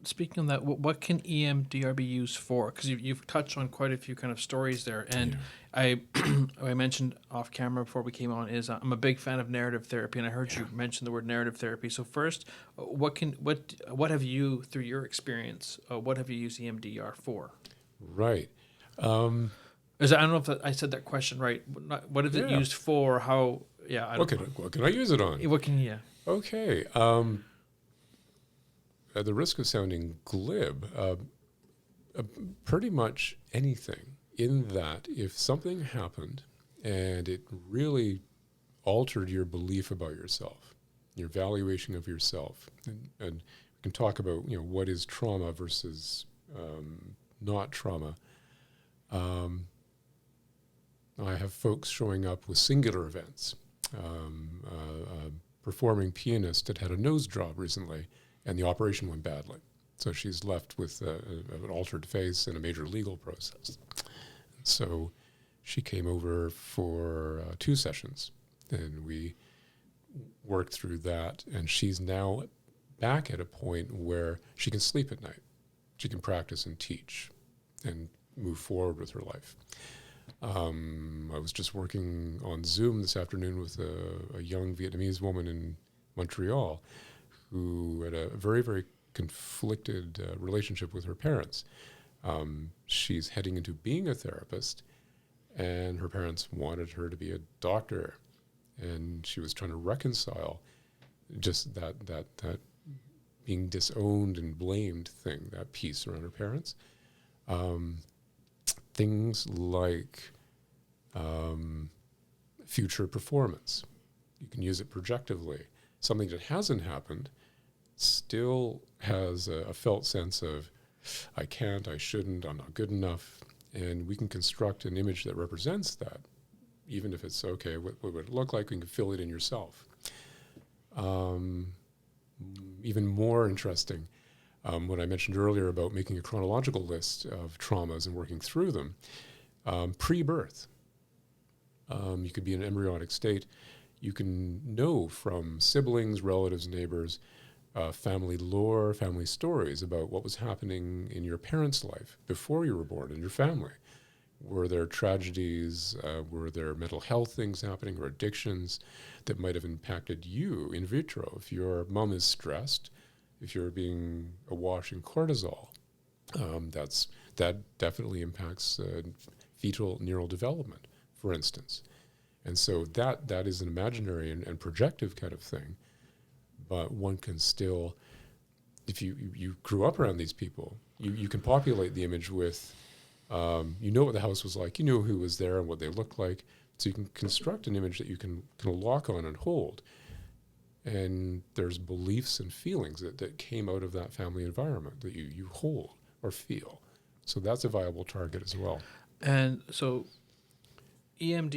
speaking of that, what can EMDR be used for? Because you've touched on quite a few kind of stories there, and I I mentioned off camera before we came on is I'm a big fan of narrative therapy, and I heard you mention the word narrative therapy. So first, what have you, through your experience, what have you used EMDR for? Right. I don't know if I said that question right. What is it used for? How? Yeah. What can I use it on? What can you? Okay. At the risk of sounding glib, pretty much anything, in that if something happened and it really altered your belief about yourself, your valuation of yourself, and we can talk about what is trauma versus not trauma. I have folks showing up with singular events. A performing pianist that had a nose job recently, and the operation went badly. So she's left with an altered face and a major legal process. So she came over for 2 sessions, and we worked through that, and she's now back at a point where she can sleep at night. She can practice and teach and move forward with her life. I was just working on Zoom this afternoon with a young Vietnamese woman in Montreal who had a very, very conflicted relationship with her parents. She's heading into being a therapist, and her parents wanted her to be a doctor, and she was trying to reconcile just that being disowned and blamed thing, that piece around her parents. Things like future performance. You can use it projectively. Something that hasn't happened still has a felt sense of, I can't, I shouldn't, I'm not good enough. And we can construct an image that represents that, even if it's okay, what would it look like? You can fill it in yourself. Even more interesting, what I mentioned earlier about making a chronological list of traumas and working through them. Pre-birth, you could be in an embryonic state. You can know from siblings, relatives, neighbors, family lore, family stories about what was happening in your parents' life before you were born in your family. Were there tragedies? Were there mental health things happening or addictions that might have impacted you in vitro? If your mom is stressed, if you're being awash in cortisol, that definitely impacts fetal neural development, for instance. And so that is an imaginary and projective kind of thing. But one can still, if you grew up around these people, you can populate the image with, you know what the house was like, you know who was there and what they looked like. So you can construct an image that you can lock on and hold. And there's beliefs and feelings that came out of that family environment that you hold or feel. So that's a viable target as well. And so EMDR